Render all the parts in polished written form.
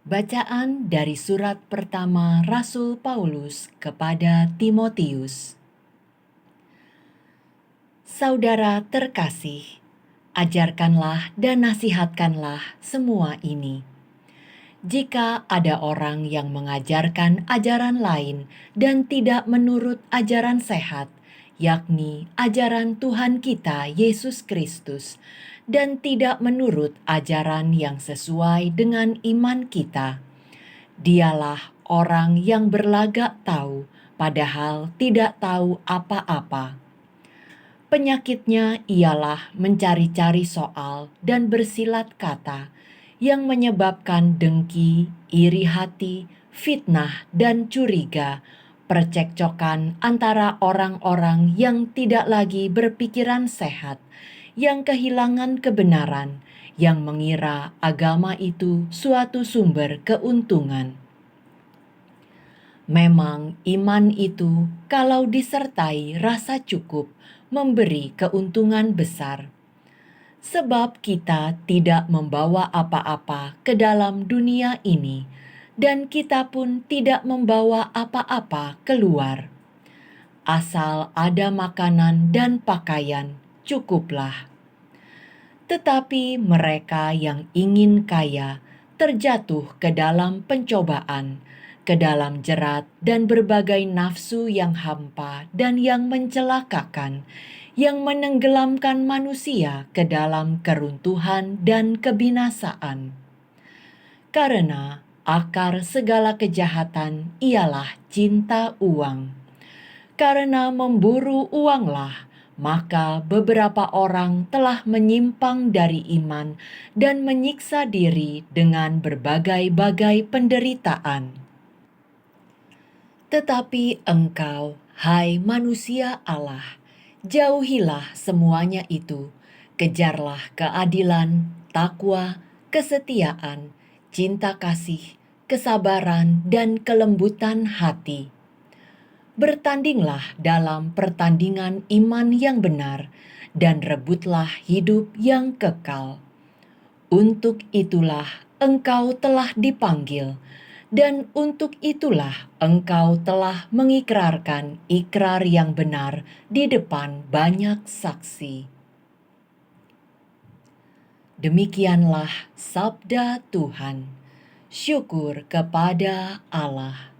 Bacaan dari surat pertama Rasul Paulus kepada Timotius. Saudara terkasih, ajarkanlah dan nasihatkanlah semua ini. Jika ada orang yang mengajarkan ajaran lain dan tidak menurut ajaran sehat, yakni ajaran Tuhan kita Yesus Kristus, dan tidak menurut ajaran yang sesuai dengan iman kita, dialah orang yang berlagak tahu, padahal tidak tahu apa-apa. Penyakitnya ialah mencari-cari soal dan bersilat kata, yang menyebabkan dengki, iri hati, fitnah, dan curiga, percekcokan antara orang-orang yang tidak lagi berpikiran sehat, yang kehilangan kebenaran, yang mengira agama itu suatu sumber keuntungan. Memang iman itu, kalau disertai rasa cukup, memberi keuntungan besar. Sebab kita tidak membawa apa-apa ke dalam dunia ini, dan kita pun tidak membawa apa-apa keluar. Asal ada makanan dan pakaian, cukuplah. Tetapi mereka yang ingin kaya terjatuh ke dalam pencobaan, ke dalam jerat dan berbagai nafsu yang hampa dan yang mencelakakan, yang menenggelamkan manusia ke dalam keruntuhan dan kebinasaan. Karena akar segala kejahatan ialah cinta uang. Karena memburu uanglah, maka beberapa orang telah menyimpang dari iman dan menyiksa diri dengan berbagai-bagai penderitaan. Tetapi engkau, hai manusia Allah, jauhilah semuanya itu. Kejarlah keadilan, takwa, kesetiaan, cinta kasih, kesabaran, dan kelembutan hati. Bertandinglah dalam pertandingan iman yang benar, dan rebutlah hidup yang kekal. Untuk itulah engkau telah dipanggil, dan untuk itulah engkau telah mengikrarkan ikrar yang benar di depan banyak saksi. Demikianlah sabda Tuhan. Syukur kepada Allah.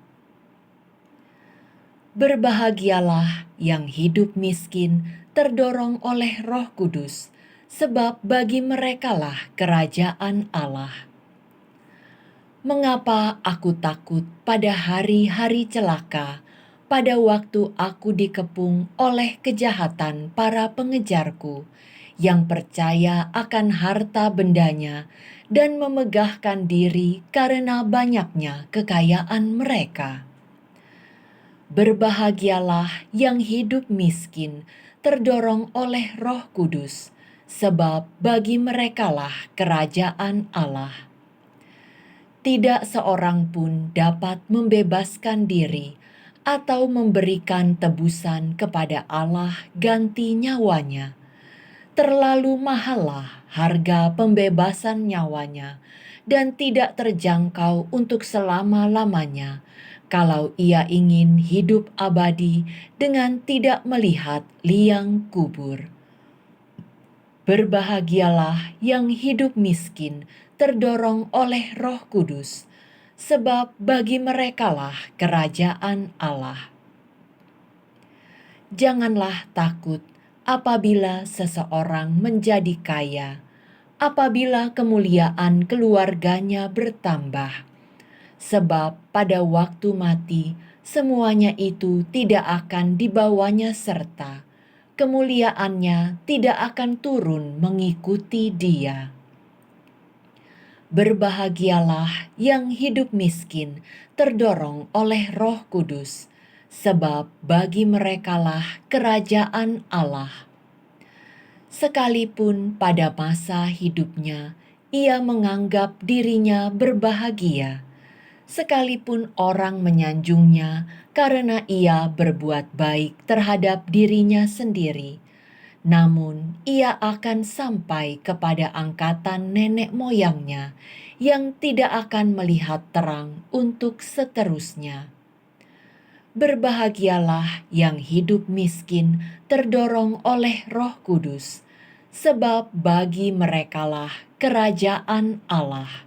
Berbahagialah yang hidup miskin terdorong oleh Roh Kudus, sebab bagi merekalah kerajaan Allah. Mengapa aku takut pada hari-hari celaka, pada waktu aku dikepung oleh kejahatan para pengejarku, yang percaya akan harta bendanya dan memegahkan diri karena banyaknya kekayaan mereka? Berbahagialah yang hidup miskin, terdorong oleh Roh Kudus, sebab bagi merekalah kerajaan Allah. Tidak seorang pun dapat membebaskan diri atau memberikan tebusan kepada Allah ganti nyawanya. Terlalu mahallah harga pembebasan nyawanya, dan tidak terjangkau untuk selama-lamanya, kalau ia ingin hidup abadi dengan tidak melihat liang kubur. Berbahagialah yang hidup miskin, terdorong oleh Roh Kudus, sebab bagi merekalah kerajaan Allah. Janganlah takut apabila seseorang menjadi kaya, apabila kemuliaan keluarganya bertambah. Sebab pada waktu mati, semuanya itu tidak akan dibawanya serta kemuliaannya tidak akan turun mengikuti dia. Berbahagialah yang hidup miskin, terdorong oleh Roh Kudus, sebab bagi merekalah kerajaan Allah. Sekalipun pada masa hidupnya ia menganggap dirinya berbahagia, sekalipun orang menyanjungnya karena ia berbuat baik terhadap dirinya sendiri, namun ia akan sampai kepada angkatan nenek moyangnya yang tidak akan melihat terang untuk seterusnya. Berbahagialah yang hidup miskin terdorong oleh Roh Kudus, sebab bagi merekalah kerajaan Allah.